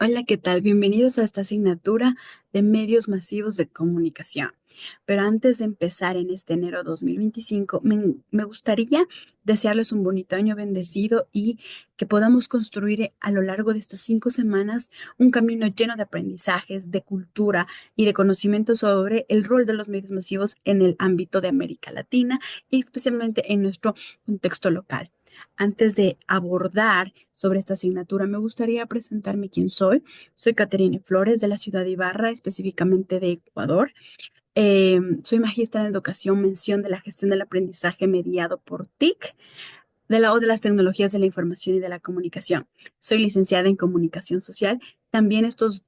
Hola, ¿qué tal? Bienvenidos a esta asignatura de medios masivos de comunicación. Pero antes de empezar en este enero 2025, me gustaría desearles un bonito año bendecido y que podamos construir a lo largo de estas 5 semanas un camino lleno de aprendizajes, de cultura y de conocimiento sobre el rol de los medios masivos en el ámbito de América Latina y especialmente en nuestro contexto local. Antes de abordar sobre esta asignatura, me gustaría presentarme quién soy. Soy Caterine Flores de la ciudad de Ibarra, específicamente de Ecuador. Soy magistra en educación, mención de la gestión del aprendizaje mediado por TIC, de la O de las tecnologías de la información y de la comunicación. Soy licenciada en comunicación social. También estos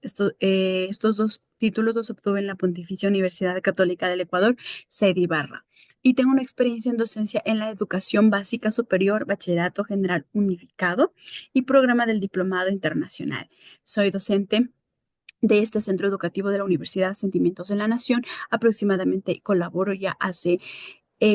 dos títulos los obtuve en la Pontificia Universidad Católica del Ecuador, sede Ibarra. Y tengo una experiencia en docencia en la educación básica superior, bachillerato general unificado y programa del diplomado internacional. Soy docente de este centro educativo de la Universidad Sentimientos de la Nación. Aproximadamente colaboro ya hace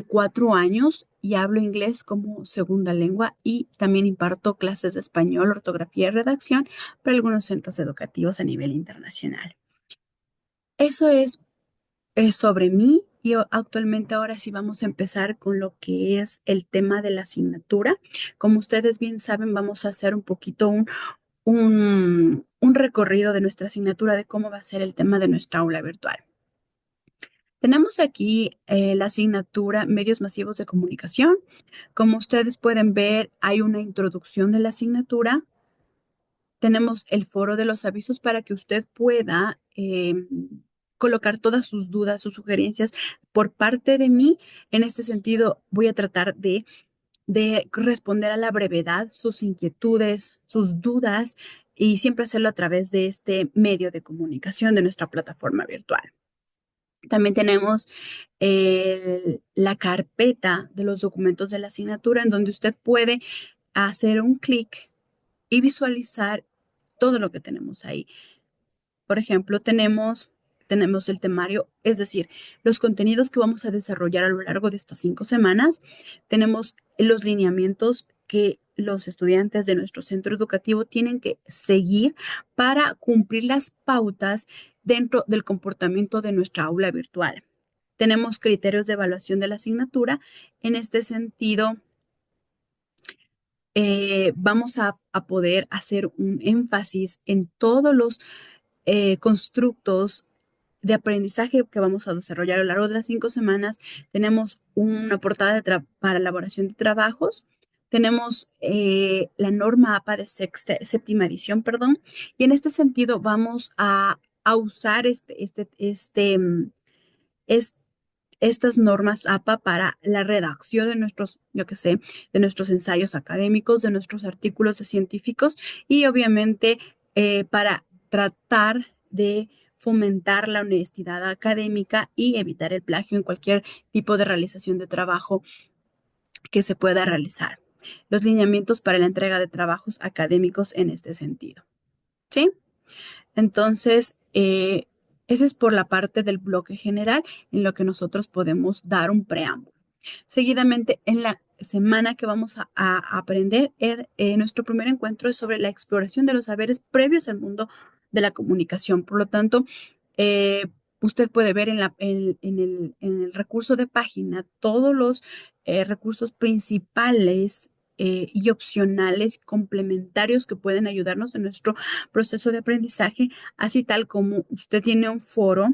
4 años y hablo inglés como segunda lengua y también imparto clases de español, ortografía y redacción para algunos centros educativos a nivel internacional. Eso es sobre mí y actualmente ahora sí vamos a empezar con lo que es el tema de la asignatura. Como ustedes bien saben, vamos a hacer un poquito un recorrido de nuestra asignatura de cómo va a ser el tema de nuestra aula virtual. Tenemos aquí la asignatura Medios Masivos de Comunicación. Como ustedes pueden ver, hay una introducción de la asignatura. Tenemos el foro de los avisos para que usted pueda colocar todas sus dudas, sus sugerencias por parte de mí. En este sentido, voy a tratar de responder a la brevedad sus inquietudes, sus dudas y siempre hacerlo a través de este medio de comunicación de nuestra plataforma virtual. También tenemos la carpeta de los documentos de la asignatura en donde usted puede hacer un clic y visualizar todo lo que tenemos ahí. Por ejemplo, tenemos el temario, es decir, los contenidos que vamos a desarrollar a lo largo de estas 5 semanas. Tenemos los lineamientos que los estudiantes de nuestro centro educativo tienen que seguir para cumplir las pautas dentro del comportamiento de nuestra aula virtual. Tenemos criterios de evaluación de la asignatura. En este sentido, vamos a poder hacer un énfasis en todos los constructos de aprendizaje que vamos a desarrollar a lo largo de las 5 semanas. Tenemos una portada para elaboración de trabajos. Tenemos la norma APA de séptima edición, perdón. Y en este sentido vamos a usar es- estas normas APA para la redacción de nuestros, yo qué sé, de nuestros ensayos académicos, de nuestros artículos de científicos y obviamente para tratar de fomentar la honestidad académica y evitar el plagio en cualquier tipo de realización de trabajo que se pueda realizar. Los lineamientos para la entrega de trabajos académicos en este sentido. ¿Sí? Entonces, ese es por la parte del bloque general en lo que nosotros podemos dar un preámbulo. Seguidamente, en la semana que vamos a aprender, nuestro primer encuentro es sobre la exploración de los saberes previos al mundo de la comunicación. Por lo tanto, eh, usted puede ver en el recurso de página todos los recursos principales y opcionales complementarios que pueden ayudarnos en nuestro proceso de aprendizaje, así tal como usted tiene un foro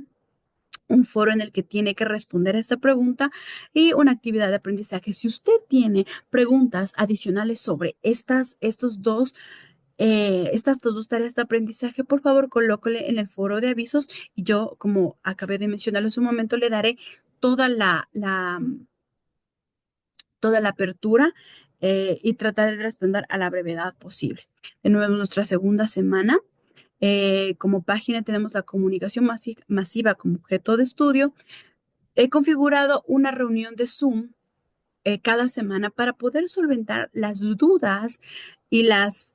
en el que tiene que responder a esta pregunta y una actividad de aprendizaje. Si usted tiene preguntas adicionales sobre estas dos tareas de aprendizaje, por favor, colócale en el foro de avisos y yo, como acabé de mencionarlo en su momento, le daré toda toda la apertura y tratar de responder a la brevedad posible. De nuevo, nuestra segunda semana. Como página tenemos la comunicación masiva como objeto de estudio. He configurado una reunión de Zoom cada semana para poder solventar las dudas y las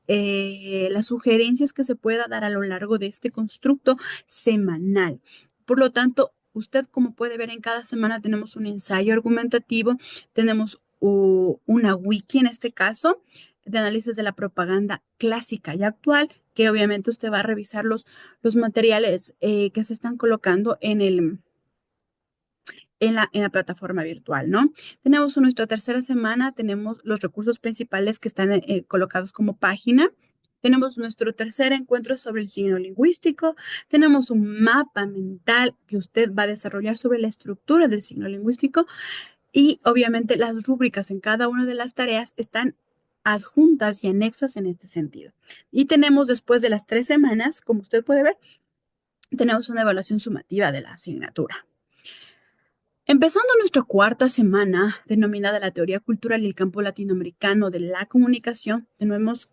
sugerencias que se pueda dar a lo largo de este constructo semanal. Por lo tanto, usted como puede ver en cada semana tenemos un ensayo argumentativo, tenemos una wiki en este caso de análisis de la propaganda clásica y actual que obviamente usted va a revisar los materiales que se están colocando en la plataforma virtual, ¿no? Tenemos nuestra tercera semana, tenemos los recursos principales que están colocados como página. Tenemos nuestro tercer encuentro sobre el signo lingüístico. Tenemos un mapa mental que usted va a desarrollar sobre la estructura del signo lingüístico y obviamente las rúbricas en cada una de las tareas están adjuntas y anexas en este sentido. Y tenemos después de las 3 semanas, como usted puede ver, tenemos una evaluación sumativa de la asignatura. Empezando nuestra cuarta semana, denominada la teoría cultural y el campo latinoamericano de la comunicación, tenemos,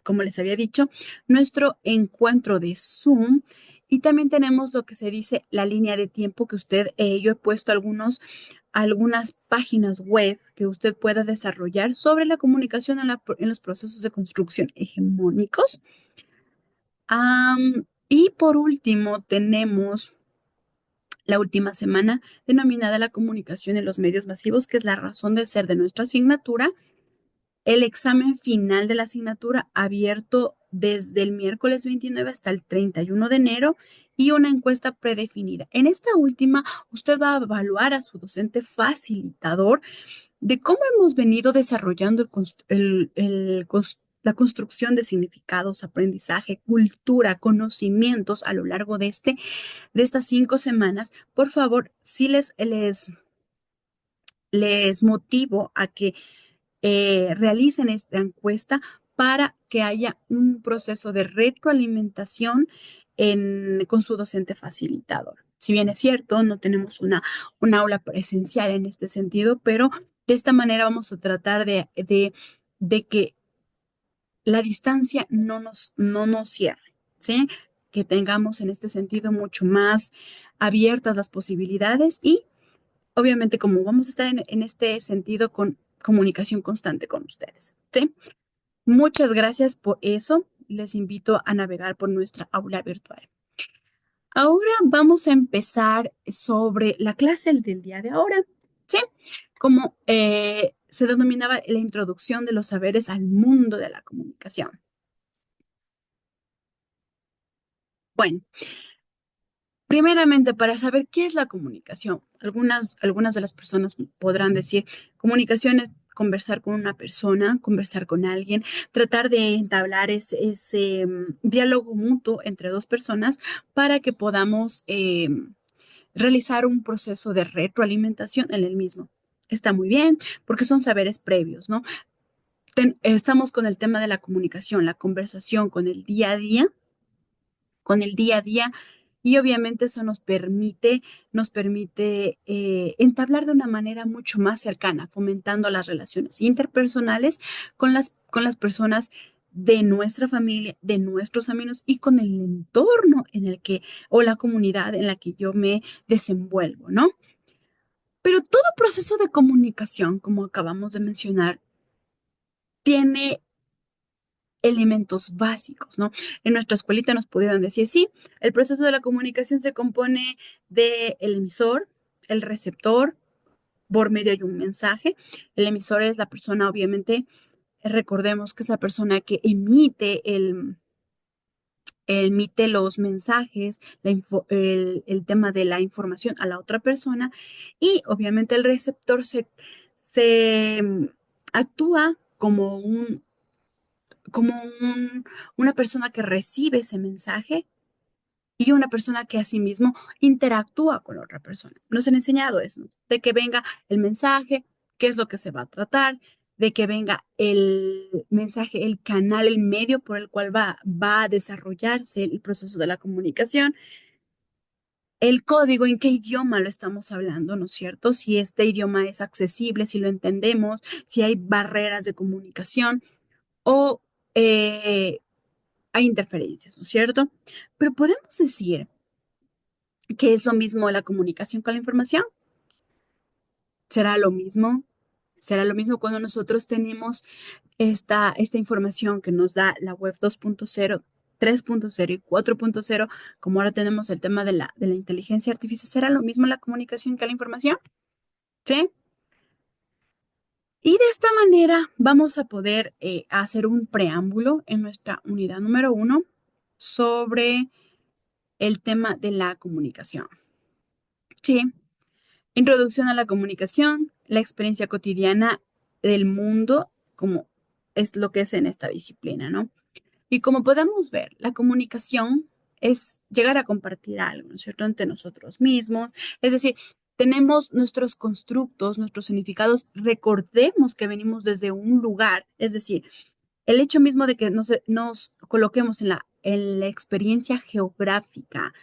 como les había dicho, nuestro encuentro de Zoom y también tenemos lo que se dice la línea de tiempo que yo he puesto algunas páginas web que usted pueda desarrollar sobre la comunicación en los procesos de construcción hegemónicos. Y por último, tenemos la última semana denominada la comunicación en los medios masivos, que es la razón de ser de nuestra asignatura, el examen final de la asignatura abierto desde el miércoles 29 hasta el 31 de enero y una encuesta predefinida. En esta última, usted va a evaluar a su docente facilitador de cómo hemos venido desarrollando la construcción de significados, aprendizaje, cultura, conocimientos a lo largo de estas 5 semanas. Por favor, sí les motivo a que realicen esta encuesta para que haya un proceso de retroalimentación con su docente facilitador. Si bien es cierto, no tenemos un aula presencial en este sentido, pero de esta manera vamos a tratar de que la distancia no nos cierre, ¿sí? Que tengamos en este sentido mucho más abiertas las posibilidades y obviamente como vamos a estar en este sentido con comunicación constante con ustedes, ¿sí? Muchas gracias por eso. Les invito a navegar por nuestra aula virtual. Ahora vamos a empezar sobre la clase del día de ahora, ¿sí? Como se denominaba la introducción de los saberes al mundo de la comunicación. Bueno, primeramente, para saber qué es la comunicación, algunas de las personas podrán decir, comunicación es conversar con una persona, conversar con alguien, tratar de entablar ese diálogo mutuo entre dos personas para que podamos realizar un proceso de retroalimentación en el mismo. Está muy bien porque son saberes previos, ¿no? Estamos con el tema de la comunicación, la conversación con el día a día y obviamente eso nos permite entablar de una manera mucho más cercana, fomentando las relaciones interpersonales con las personas de nuestra familia, de nuestros amigos y con el entorno o la comunidad en la que yo me desenvuelvo, ¿no? Pero todo proceso de comunicación, como acabamos de mencionar, tiene elementos básicos, ¿no? En nuestra escuelita nos pudieron decir, sí, el proceso de la comunicación se compone del emisor, el receptor, por medio de un mensaje. El emisor es la persona, obviamente, recordemos que es la persona que emite los mensajes, el tema de la información a la otra persona y obviamente el receptor se actúa como una persona que recibe ese mensaje y una persona que asimismo interactúa con la otra persona. Nos han enseñado eso, ¿no? De que venga el mensaje, qué es lo que se va a tratar, de que venga el mensaje, el canal, el medio por el cual va a desarrollarse el proceso de la comunicación, el código, en qué idioma lo estamos hablando, ¿no es cierto? Si este idioma es accesible, si lo entendemos, si hay barreras de comunicación o eh, hay interferencias, ¿no es cierto? Pero podemos decir que es lo mismo la comunicación con la información. ¿Será lo mismo? ¿Será lo mismo cuando nosotros tenemos esta información que nos da la web 2.0, 3.0 y 4.0, como ahora tenemos el tema de la inteligencia artificial? ¿Será lo mismo la comunicación que la información? ¿Sí? Y de esta manera vamos a poder hacer un preámbulo en nuestra unidad número 1. sobre el tema de la comunicación. Sí, introducción a la comunicación, la experiencia cotidiana del mundo, como es lo que es en esta disciplina, ¿no? Y como podemos ver, la comunicación es llegar a compartir algo, ¿no es cierto?, entre nosotros mismos. Es decir, tenemos nuestros constructos, nuestros significados. Recordemos que venimos desde un lugar, es decir, el hecho mismo de que nos coloquemos en la experiencia geográfica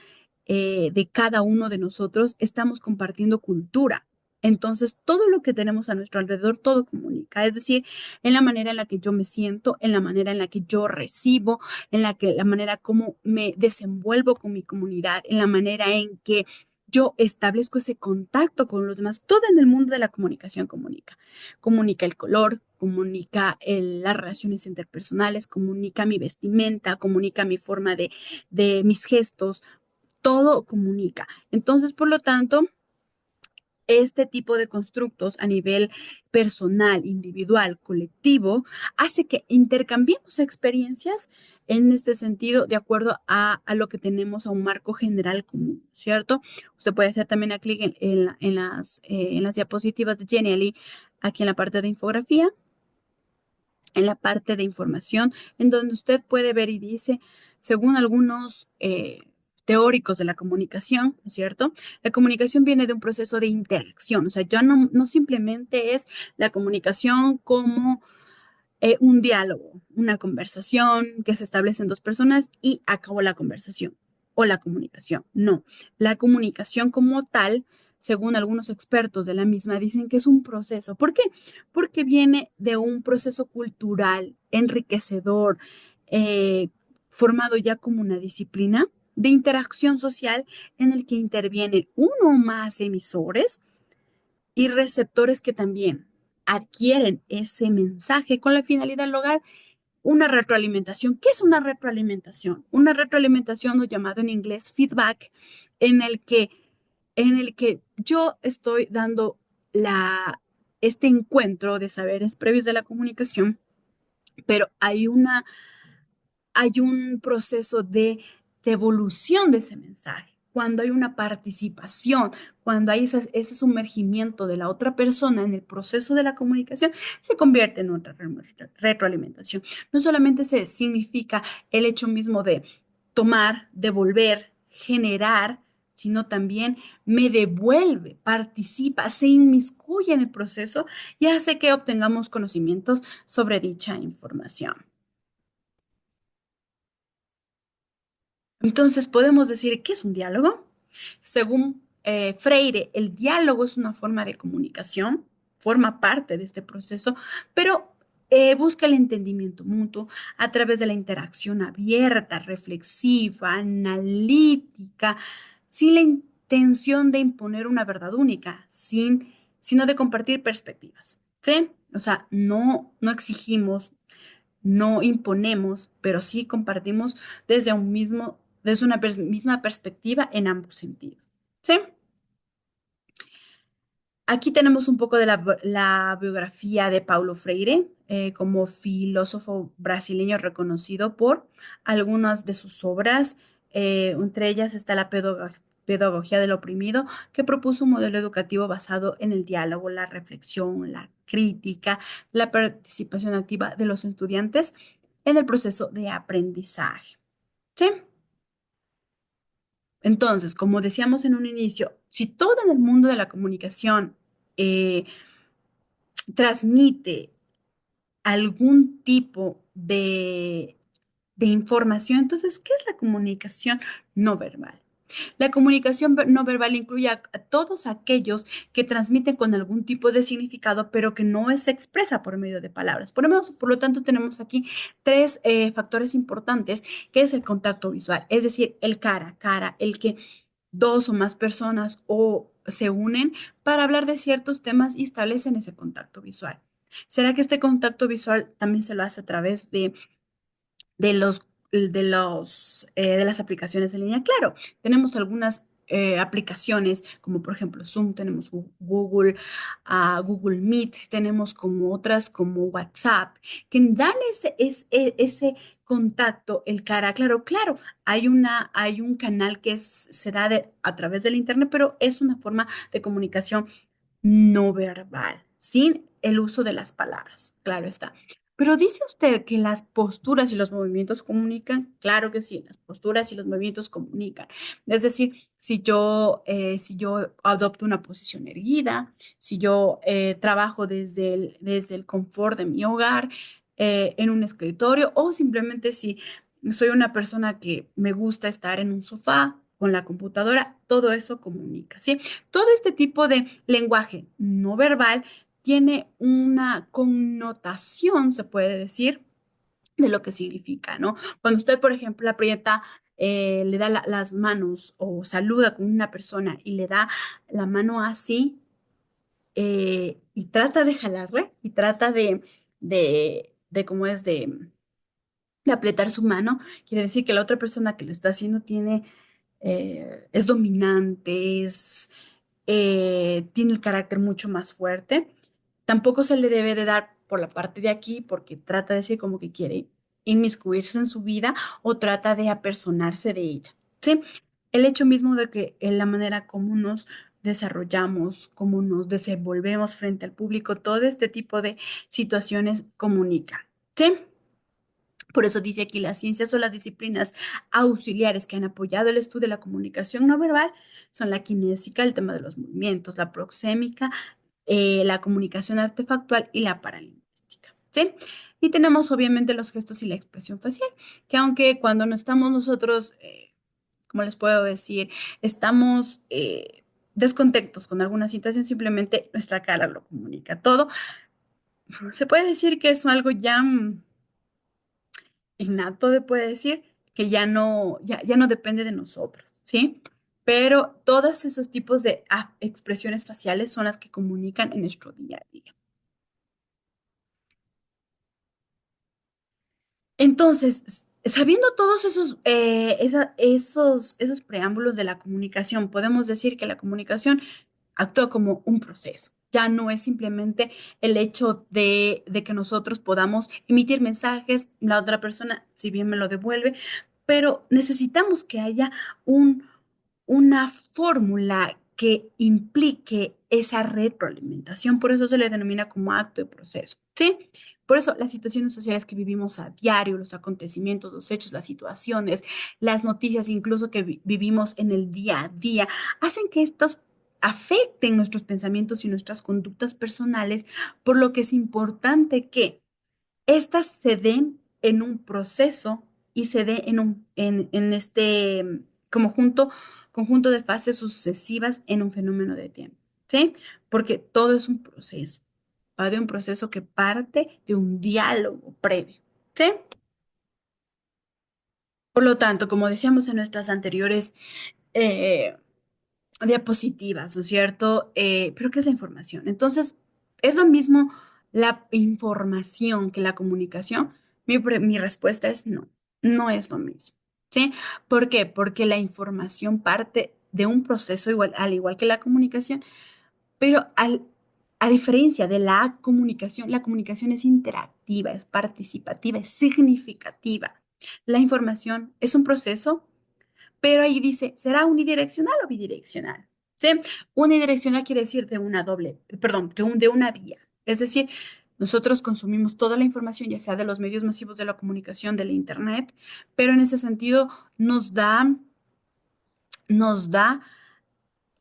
de cada uno de nosotros, estamos compartiendo cultura. Entonces, todo lo que tenemos a nuestro alrededor, todo comunica. Es decir, en la manera en la que yo me siento, en la manera en la que yo recibo, la manera como me desenvuelvo con mi comunidad, en la manera en que yo establezco ese contacto con los demás. Todo en el mundo de la comunicación comunica. Comunica el color, comunica las relaciones interpersonales, comunica mi vestimenta, comunica mi forma de mis gestos, todo comunica. Entonces, por lo tanto, este tipo de constructos a nivel personal, individual, colectivo, hace que intercambiemos experiencias en este sentido de acuerdo a lo que tenemos, a un marco general común, ¿cierto? Usted puede hacer también a clic en las diapositivas de Genially, aquí en la parte de infografía, en la parte de información, en donde usted puede ver y dice, según algunos teóricos de la comunicación, ¿no es cierto? La comunicación viene de un proceso de interacción, o sea, ya no simplemente es la comunicación como un diálogo, una conversación que se establece en dos personas y acabó la conversación o la comunicación. No, la comunicación como tal, según algunos expertos de la misma, dicen que es un proceso. ¿Por qué? Porque viene de un proceso cultural enriquecedor, eh, formado ya como una disciplina de interacción social en el que intervienen uno o más emisores y receptores que también adquieren ese mensaje con la finalidad de lograr una retroalimentación. ¿Qué es una retroalimentación? Una retroalimentación, o llamado en inglés feedback, en el que, en el que yo estoy dando este encuentro de saberes previos de la comunicación, pero hay un proceso de devolución de ese mensaje. Cuando hay una participación, cuando hay ese sumergimiento de la otra persona en el proceso de la comunicación, se convierte en otra retroalimentación. No solamente se significa el hecho mismo de tomar, devolver, generar, sino también me devuelve, participa, se inmiscuye en el proceso y hace que obtengamos conocimientos sobre dicha información. Entonces, podemos decir, ¿qué es un diálogo? Según Freire, el diálogo es una forma de comunicación, forma parte de este proceso, pero busca el entendimiento mutuo a través de la interacción abierta, reflexiva, analítica, sin la intención de imponer una verdad única, sino de compartir perspectivas, ¿sí? O sea, no exigimos, no imponemos, pero sí compartimos desde una misma perspectiva en ambos sentidos. ¿Sí? Aquí tenemos un poco de la biografía de Paulo Freire, como filósofo brasileño reconocido por algunas de sus obras. Entre ellas está la pedagogía del oprimido, que propuso un modelo educativo basado en el diálogo, la reflexión, la crítica, la participación activa de los estudiantes en el proceso de aprendizaje. ¿Sí? Entonces, como decíamos en un inicio, si todo en el mundo de la comunicación eh, transmite algún tipo de información, entonces, ¿qué es la comunicación no verbal? La comunicación no verbal incluye a todos aquellos que transmiten con algún tipo de significado, pero que no se expresa por medio de palabras. Por lo tanto, tenemos aquí tres factores importantes, que es el contacto visual, es decir, el cara a cara, el que dos o más personas o se unen para hablar de ciertos temas y establecen ese contacto visual. ¿Será que este contacto visual también se lo hace a través de de las aplicaciones en línea? Claro, tenemos algunas aplicaciones como por ejemplo Zoom, tenemos Google, Google Meet, tenemos como otras como WhatsApp, que dan ese contacto, el cara, claro, hay un canal que se da a través del internet, pero es una forma de comunicación no verbal, sin el uso de las palabras, claro está. Pero dice usted que las posturas y los movimientos comunican. Claro que sí, las posturas y los movimientos comunican. Es decir, si yo adopto una posición erguida, si yo trabajo desde el confort de mi hogar, en un escritorio, o simplemente si soy una persona que me gusta estar en un sofá con la computadora, todo eso comunica, ¿sí? Todo este tipo de lenguaje no verbal tiene una connotación, se puede decir, de lo que significa, ¿no? Cuando usted, por ejemplo, aprieta, le da las manos o saluda con una persona y le da la mano así, y trata de jalarle y trata de cómo es de apretar su mano, quiere decir que la otra persona que lo está haciendo es dominante, tiene el carácter mucho más fuerte. Tampoco se le debe de dar por la parte de aquí porque trata de decir como que quiere inmiscuirse en su vida o trata de apersonarse de ella, ¿sí? El hecho mismo de que en la manera como nos desarrollamos, como nos desenvolvemos frente al público, todo este tipo de situaciones comunica, ¿sí? Por eso dice aquí, las ciencias o las disciplinas auxiliares que han apoyado el estudio de la comunicación no verbal son la kinésica, el tema de los movimientos, la proxémica, la comunicación artefactual y la paralingüística, ¿sí? Y tenemos obviamente los gestos y la expresión facial, que aunque cuando no estamos nosotros, ¿cómo les puedo decir? Estamos descontentos con alguna situación, simplemente nuestra cara lo comunica todo. Se puede decir que es algo ya innato, de puede decir, que ya no depende de nosotros, ¿sí? Pero todos esos tipos de expresiones faciales son las que comunican en nuestro día a día. Entonces, sabiendo todos esos preámbulos de la comunicación, podemos decir que la comunicación actúa como un proceso. Ya no es simplemente el hecho de que nosotros podamos emitir mensajes, la otra persona, si bien me lo devuelve, pero necesitamos que haya una fórmula que implique esa retroalimentación. Por eso se le denomina como acto de proceso, ¿sí? Por eso las situaciones sociales que vivimos a diario, los acontecimientos, los hechos, las situaciones, las noticias incluso que vivimos en el día a día, hacen que estos afecten nuestros pensamientos y nuestras conductas personales, por lo que es importante que estas se den en un proceso y se dé en este conjunto de fases sucesivas en un fenómeno de tiempo, ¿sí? Porque todo es un proceso, va de un proceso que parte de un diálogo previo, ¿sí? Por lo tanto, como decíamos en nuestras anteriores eh, diapositivas, ¿no es cierto? Pero ¿qué es la información? Entonces, ¿es lo mismo la información que la comunicación? Mi respuesta es no, no es lo mismo, ¿sí? ¿Por qué? Porque la información parte de un proceso igual, al igual que la comunicación, pero a diferencia de la comunicación es interactiva, es participativa, es significativa. La información es un proceso, pero ahí dice, ¿será unidireccional o bidireccional? ¿Sí? Unidireccional quiere decir de una doble, perdón, de una vía. Es decir, nosotros consumimos toda la información, ya sea de los medios masivos de la comunicación, del Internet, pero en ese sentido nos da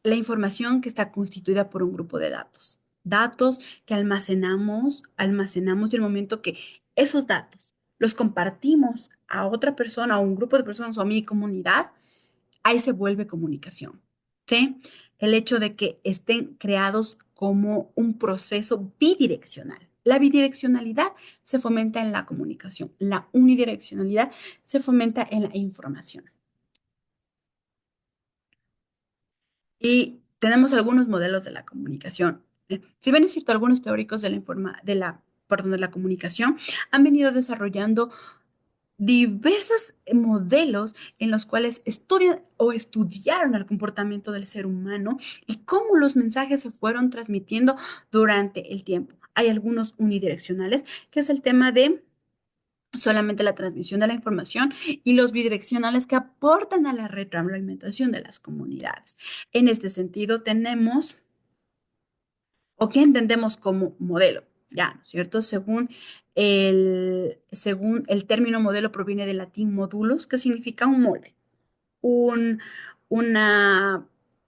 la información que está constituida por un grupo de datos. Datos que almacenamos y el momento que esos datos los compartimos a otra persona, a un grupo de personas o a mi comunidad, ahí se vuelve comunicación, ¿sí? El hecho de que estén creados como un proceso bidireccional. La bidireccionalidad se fomenta en la comunicación, la unidireccionalidad se fomenta en la información. Y tenemos algunos modelos de la comunicación. Si bien es cierto, algunos teóricos de la comunicación han venido desarrollando diversos modelos en los cuales estudian o estudiaron el comportamiento del ser humano y cómo los mensajes se fueron transmitiendo durante el tiempo. Hay algunos unidireccionales, que es el tema de solamente la transmisión de la información y los bidireccionales que aportan a la retroalimentación de las comunidades. En este sentido, tenemos o qué entendemos como modelo, ya, ¿no es cierto? Según el término modelo proviene del latín modulus, que significa un molde, un, una,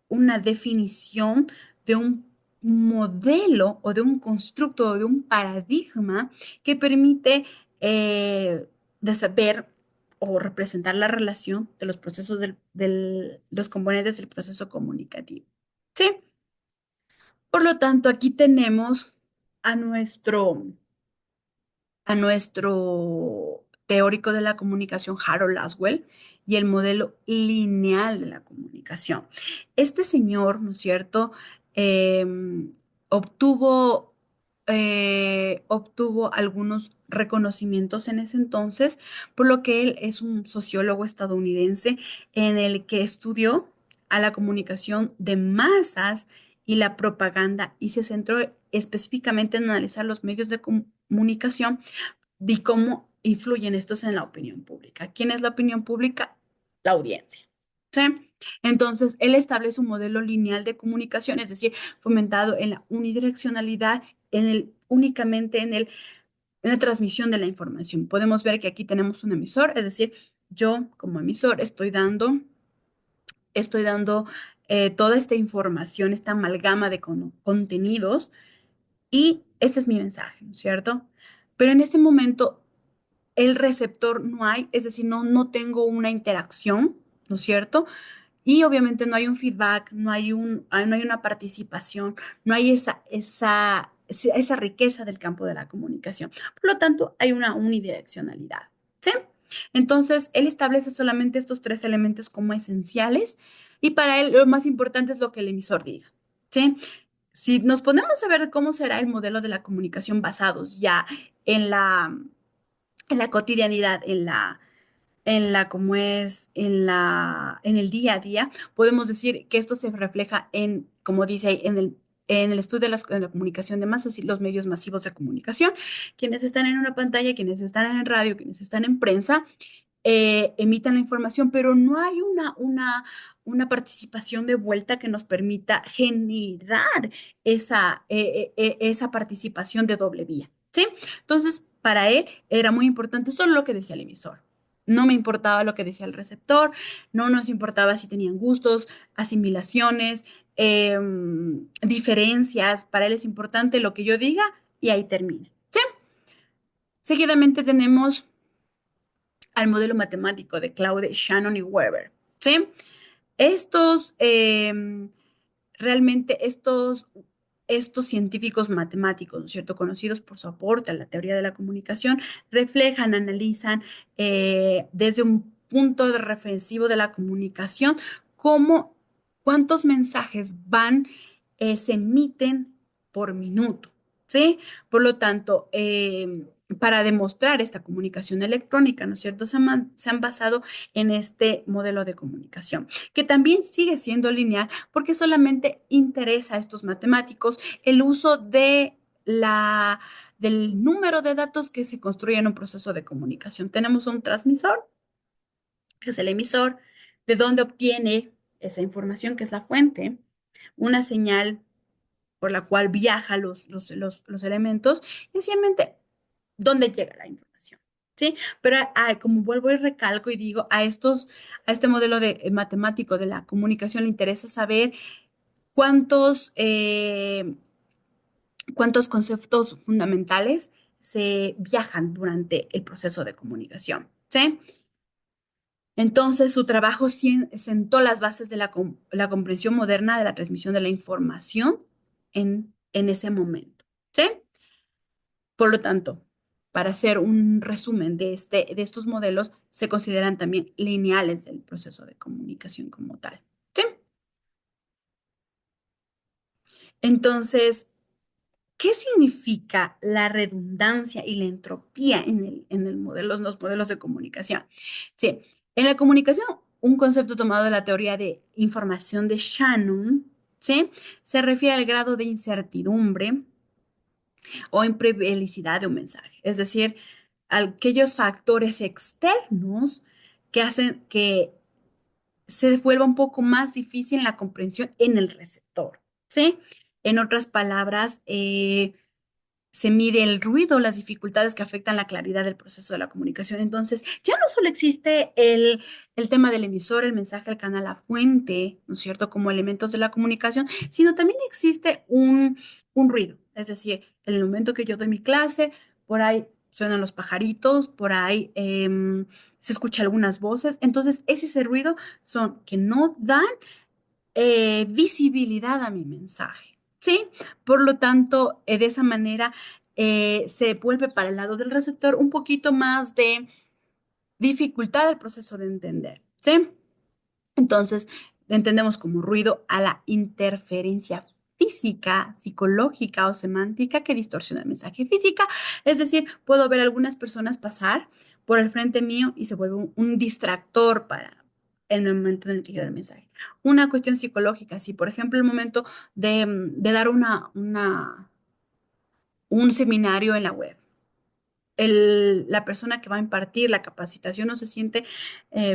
una definición de un modelo o de un constructo o de un paradigma que permite de saber o representar la relación de los procesos los componentes del proceso comunicativo. ¿Sí? Por lo tanto, aquí tenemos a nuestro teórico de la comunicación, Harold Laswell, y el modelo lineal de la comunicación. Este señor, ¿no es cierto?, obtuvo, obtuvo algunos reconocimientos en ese entonces, por lo que él es un sociólogo estadounidense en el que estudió a la comunicación de masas y la propaganda y se centró específicamente en analizar los medios de comunicación y cómo influyen estos en la opinión pública. ¿Quién es la opinión pública? La audiencia. ¿Sí? Entonces, él establece un modelo lineal de comunicación, es decir, fomentado en la unidireccionalidad, únicamente en la transmisión de la información. Podemos ver que aquí tenemos un emisor, es decir, yo como emisor estoy dando toda esta información, esta amalgama de contenidos y este es mi mensaje, ¿no es cierto? Pero en este momento el receptor no hay, es decir, no tengo una interacción, ¿no es cierto? Y obviamente no hay un feedback, no hay una participación, no hay esa riqueza del campo de la comunicación. Por lo tanto, hay una unidireccionalidad, ¿sí? Entonces, él establece solamente estos tres elementos como esenciales y para él lo más importante es lo que el emisor diga, ¿sí? Si nos ponemos a ver cómo será el modelo de la comunicación basados ya en la cotidianidad, como es, en el día a día, podemos decir que esto se refleja como dice ahí, en el estudio de la comunicación de masas y los medios masivos de comunicación, quienes están en una pantalla, quienes están en radio, quienes están en prensa, emitan la información, pero no hay una participación de vuelta que nos permita generar esa participación de doble vía, ¿sí? Entonces, para él era muy importante solo lo que decía el emisor. No me importaba lo que decía el receptor, no nos importaba si tenían gustos, asimilaciones, diferencias. Para él es importante lo que yo diga y ahí termina, ¿sí? Seguidamente tenemos al modelo matemático de Claude Shannon y Weber, ¿sí? Estos, realmente estos científicos matemáticos, ¿no es cierto?, conocidos por su aporte a la teoría de la comunicación, reflejan, analizan desde un punto de reflexivo de la comunicación cómo, cuántos mensajes se emiten por minuto, ¿sí? Por lo tanto, para demostrar esta comunicación electrónica, ¿no es cierto?, se han basado en este modelo de comunicación, que también sigue siendo lineal porque solamente interesa a estos matemáticos el uso del número de datos que se construye en un proceso de comunicación. Tenemos un transmisor, que es el emisor, de donde obtiene esa información, que es la fuente, una señal por la cual viaja los elementos, y simplemente dónde llega la información. ¿Sí? Pero como vuelvo y recalco y digo, a este modelo matemático de la comunicación le interesa saber cuántos, cuántos conceptos fundamentales se viajan durante el proceso de comunicación. ¿Sí? Entonces, su trabajo sentó las bases de la comprensión moderna de la transmisión de la información en ese momento. ¿Sí? Por lo tanto, para hacer un resumen de estos modelos, se consideran también lineales del proceso de comunicación como tal. ¿Sí? Entonces, ¿qué significa la redundancia y la entropía en el los modelos de comunicación? Sí, en la comunicación, un concepto tomado de la teoría de información de Shannon, ¿sí? Se refiere al grado de incertidumbre o imprevisibilidad de un mensaje. Es decir, aquellos factores externos que hacen que se vuelva un poco más difícil la comprensión en el receptor, ¿sí? En otras palabras, se mide el ruido, las dificultades que afectan la claridad del proceso de la comunicación. Entonces, ya no solo existe el tema del emisor, el mensaje, el canal, la fuente, ¿no es cierto?, como elementos de la comunicación, sino también existe un ruido. Es decir, en el momento que yo doy mi clase, por ahí suenan los pajaritos, por ahí se escuchan algunas voces. Entonces, ese ruido son que no dan visibilidad a mi mensaje, ¿sí? Por lo tanto, de esa manera se vuelve para el lado del receptor un poquito más de dificultad al proceso de entender, ¿sí? Entonces, entendemos como ruido a la interferencia física, psicológica o semántica que distorsiona el mensaje física. Es decir, puedo ver a algunas personas pasar por el frente mío y se vuelve un distractor para el momento en el que yo doy el mensaje. Una cuestión psicológica, si por ejemplo el momento de dar un seminario en la web, la persona que va a impartir la capacitación no se siente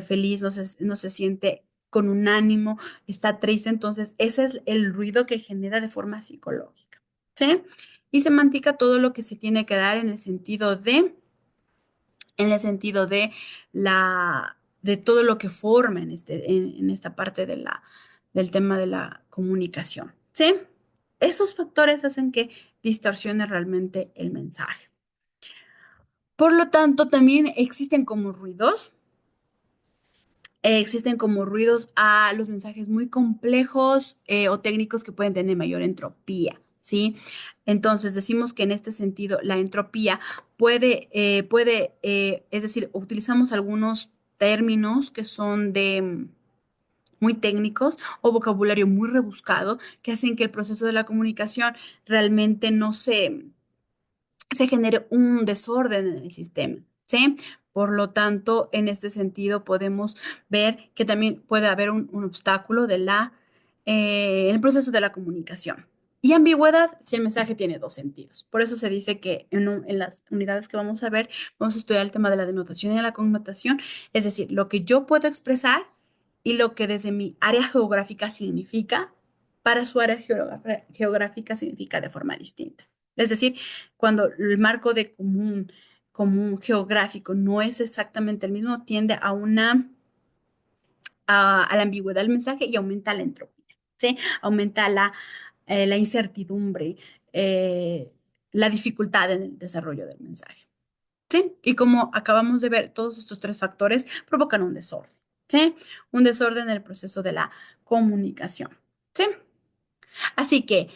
feliz, no se siente con un ánimo, está triste, entonces ese es el ruido que genera de forma psicológica, ¿sí? Y semántica todo lo que se tiene que dar en el sentido de de todo lo que forma en esta parte de del tema de la comunicación, ¿sí? Esos factores hacen que distorsione realmente el mensaje. Por lo tanto, también existen como ruidos a los mensajes muy complejos o técnicos que pueden tener mayor entropía, ¿sí? Entonces, decimos que en este sentido la entropía es decir, utilizamos algunos términos que son muy técnicos o vocabulario muy rebuscado que hacen que el proceso de la comunicación realmente no se genere un desorden en el sistema, ¿sí? Por lo tanto, en este sentido, podemos ver que también puede haber un obstáculo en el proceso de la comunicación. Y ambigüedad si el mensaje tiene dos sentidos. Por eso se dice que en las unidades que vamos a ver, vamos a estudiar el tema de la denotación y de la connotación, es decir, lo que yo puedo expresar y lo que desde mi área geográfica significa, para su área geográfica significa de forma distinta. Es decir, cuando el marco de común geográfico no es exactamente el mismo, tiende a la ambigüedad del mensaje y aumenta la entropía, ¿sí? Aumenta la incertidumbre, eh, la dificultad en el desarrollo del mensaje, ¿sí? Y como acabamos de ver, todos estos tres factores provocan un desorden, ¿sí? Un desorden en el proceso de la comunicación, ¿sí? Así que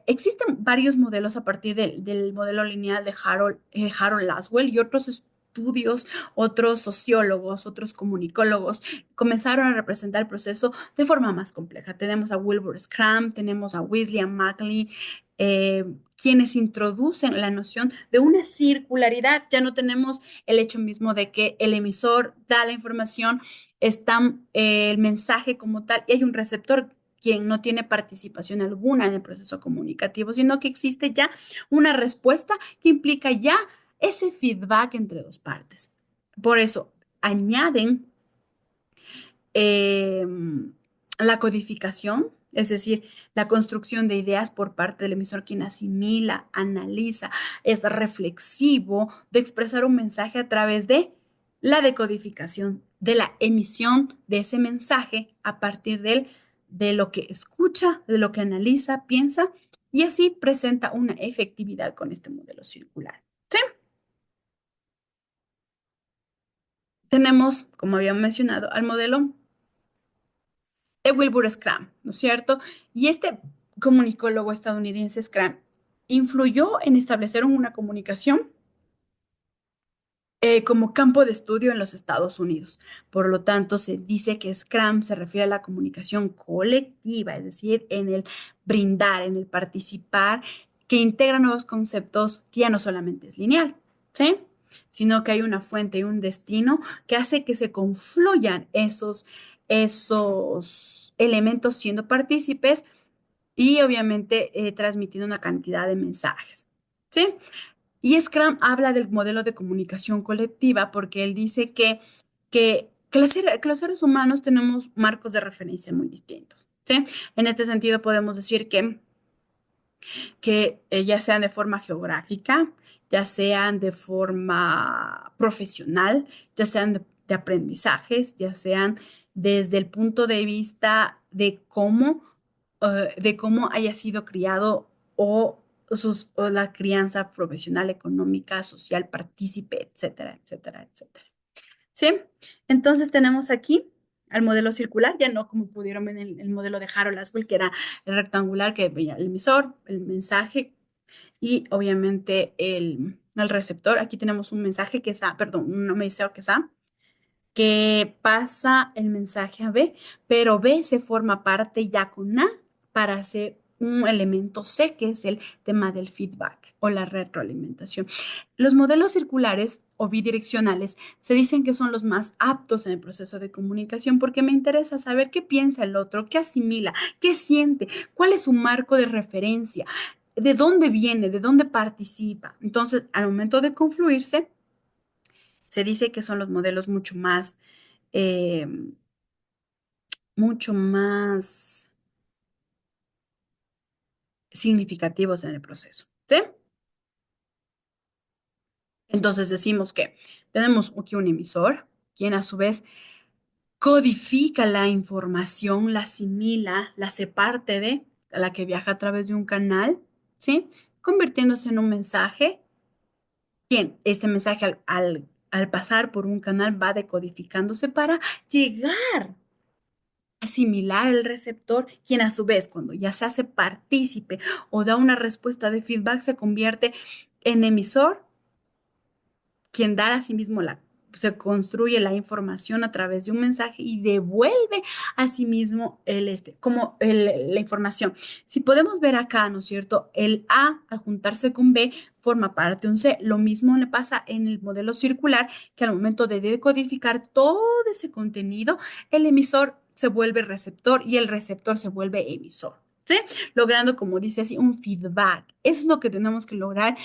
existen varios modelos a partir del modelo lineal de Harold Laswell y otros estudios, otros sociólogos, otros comunicólogos comenzaron a representar el proceso de forma más compleja. Tenemos a Wilbur Scrum, tenemos a William Mackley, quienes introducen la noción de una circularidad. Ya no tenemos el hecho mismo de que el emisor da la información, está el mensaje como tal y hay un receptor quien no tiene participación alguna en el proceso comunicativo, sino que existe ya una respuesta que implica ya ese feedback entre dos partes. Por eso añaden eh, la codificación, es decir, la construcción de ideas por parte del emisor, quien asimila, analiza, es reflexivo de expresar un mensaje a través de la decodificación, de la emisión de ese mensaje a partir de lo que escucha, de lo que analiza, piensa, y así presenta una efectividad con este modelo circular. ¿Sí? Tenemos, como habíamos mencionado, al modelo de Wilbur Scrum, ¿no es cierto? Y este comunicólogo estadounidense Scrum influyó en establecer una comunicación como campo de estudio en los Estados Unidos. Por lo tanto, se dice que Scrum se refiere a la comunicación colectiva, es decir, en el brindar, en el participar, que integra nuevos conceptos que ya no solamente es lineal, ¿sí? Sino que hay una fuente y un destino que hace que se confluyan esos elementos siendo partícipes y obviamente transmitiendo una cantidad de mensajes, ¿sí? Y Scrum habla del modelo de comunicación colectiva porque él dice que los seres humanos tenemos marcos de referencia muy distintos, ¿sí? En este sentido, podemos decir que ya sean de forma geográfica, ya sean de forma profesional, ya sean de aprendizajes, ya sean desde el punto de vista de cómo haya sido criado o la crianza profesional, económica, social, partícipe, etcétera, etcétera, etcétera. ¿Sí? Entonces tenemos aquí al modelo circular, ya no como pudieron ver en el modelo de Harold Laswell, que era el rectangular, que veía el emisor, el mensaje y obviamente el receptor. Aquí tenemos un mensaje que es A, perdón, un emisor que es A, que pasa el mensaje a B, pero B se forma parte ya con A para hacer un elemento C, que es el tema del feedback o la retroalimentación. Los modelos circulares o bidireccionales se dicen que son los más aptos en el proceso de comunicación porque me interesa saber qué piensa el otro, qué asimila, qué siente, cuál es su marco de referencia, de dónde viene, de dónde participa. Entonces, al momento de confluirse, se dice que son los modelos eh, mucho más significativos en el proceso. ¿Sí? Entonces decimos que tenemos aquí un emisor, quien a su vez codifica la información, la asimila, la hace parte de la que viaja a través de un canal, ¿sí? Convirtiéndose en un mensaje, quien este mensaje al pasar por un canal va decodificándose para llegar asimilar el receptor, quien a su vez, cuando ya se hace partícipe o da una respuesta de feedback, se convierte en emisor, quien da a sí mismo se construye la información a través de un mensaje y devuelve a sí mismo la información. Si podemos ver acá, ¿no es cierto? El A al juntarse con B forma parte de un C. Lo mismo le pasa en el modelo circular, que al momento de decodificar todo ese contenido, el emisor se vuelve receptor y el receptor se vuelve emisor. ¿Sí? Logrando, como dice así, un feedback. Eso es lo que tenemos que lograr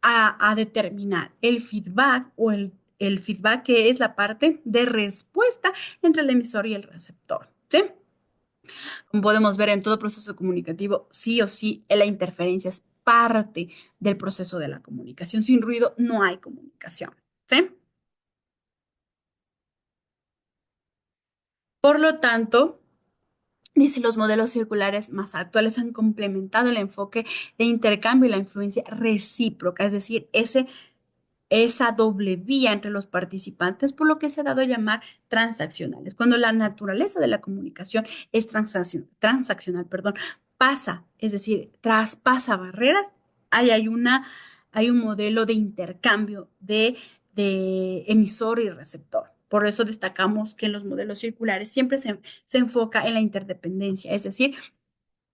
a determinar el feedback el feedback que es la parte de respuesta entre el emisor y el receptor. ¿Sí? Como podemos ver en todo proceso comunicativo, sí o sí, la interferencia es parte del proceso de la comunicación. Sin ruido no hay comunicación. ¿Sí? Por lo tanto, dice, los modelos circulares más actuales han complementado el enfoque de intercambio y la influencia recíproca, es decir, esa doble vía entre los participantes, por lo que se ha dado a llamar transaccionales. Cuando la naturaleza de la comunicación es transaccional, perdón, pasa, es decir, traspasa barreras, ahí hay un modelo de intercambio de emisor y receptor. Por eso destacamos que en los modelos circulares siempre se enfoca en la interdependencia, es decir,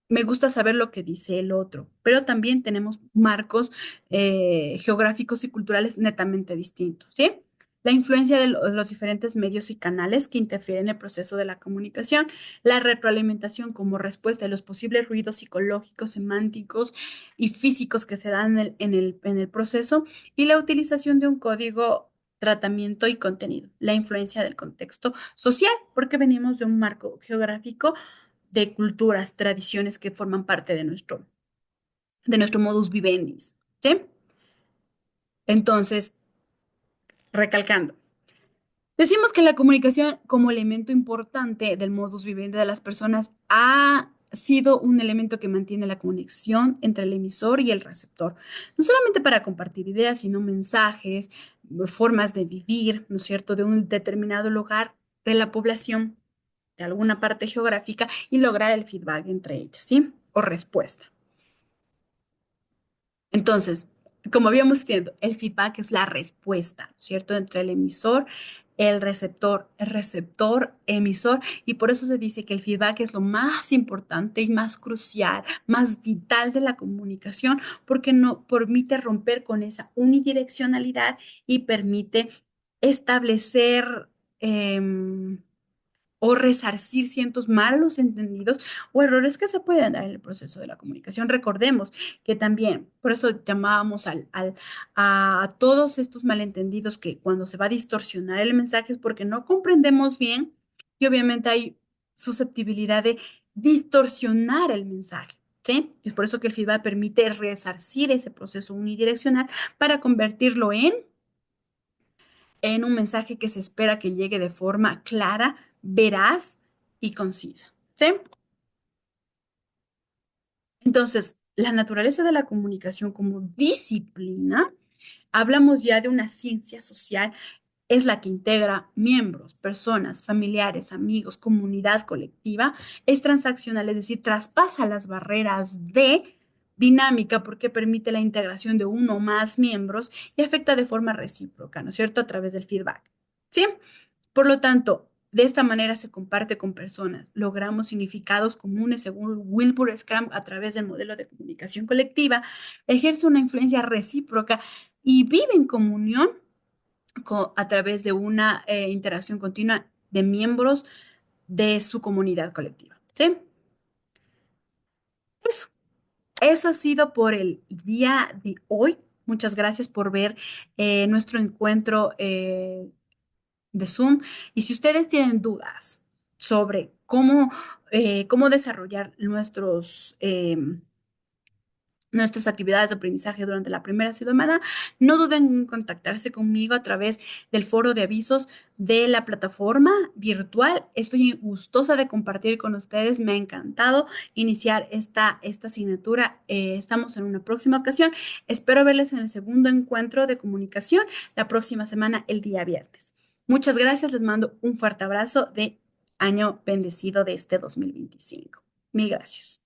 me gusta saber lo que dice el otro, pero también tenemos marcos geográficos y culturales netamente distintos, ¿sí? La influencia de los diferentes medios y canales que interfieren en el proceso de la comunicación, la retroalimentación como respuesta a los posibles ruidos psicológicos, semánticos y físicos que se dan en el proceso y la utilización de un código, tratamiento y contenido, la influencia del contexto social, porque venimos de un marco geográfico de culturas, tradiciones que forman parte de nuestro modus vivendi, ¿sí? Entonces, recalcando, decimos que la comunicación como elemento importante del modus vivendi de las personas ha sido un elemento que mantiene la conexión entre el emisor y el receptor, no solamente para compartir ideas, sino mensajes, formas de vivir, ¿no es cierto?, de un determinado lugar de la población, de alguna parte geográfica, y lograr el feedback entre ellas, ¿sí? O respuesta. Entonces, como habíamos tenido, el feedback es la respuesta, ¿cierto? Entre el receptor, emisor, y por eso se dice que el feedback es lo más importante y más crucial, más vital de la comunicación, porque no permite romper con esa unidireccionalidad y permite establecer o resarcir ciertos malos entendidos o errores que se pueden dar en el proceso de la comunicación. Recordemos que también, por eso llamábamos a todos estos malentendidos que cuando se va a distorsionar el mensaje es porque no comprendemos bien y obviamente hay susceptibilidad de distorsionar el mensaje. ¿Sí? Es por eso que el feedback permite resarcir ese proceso unidireccional para convertirlo en un mensaje que se espera que llegue de forma clara, veraz y concisa. ¿Sí? Entonces, la naturaleza de la comunicación como disciplina, hablamos ya de una ciencia social, es la que integra miembros, personas, familiares, amigos, comunidad colectiva, es transaccional, es decir, traspasa las barreras de dinámica porque permite la integración de uno o más miembros y afecta de forma recíproca, ¿no es cierto?, a través del feedback. ¿Sí? Por lo tanto, de esta manera se comparte con personas. Logramos significados comunes según Wilbur Scrum a través del modelo de comunicación colectiva, ejerce una influencia recíproca y vive en comunión a través de una interacción continua de miembros de su comunidad colectiva. ¿Sí? Eso, eso ha sido por el día de hoy. Muchas gracias por ver nuestro encuentro de Zoom. Y si ustedes tienen dudas sobre cómo desarrollar nuestras actividades de aprendizaje durante la primera semana, no duden en contactarse conmigo a través del foro de avisos de la plataforma virtual. Estoy gustosa de compartir con ustedes. Me ha encantado iniciar esta asignatura. Estamos en una próxima ocasión. Espero verles en el segundo encuentro de comunicación la próxima semana, el día viernes. Muchas gracias. Les mando un fuerte abrazo de año bendecido de este 2025. Mil gracias.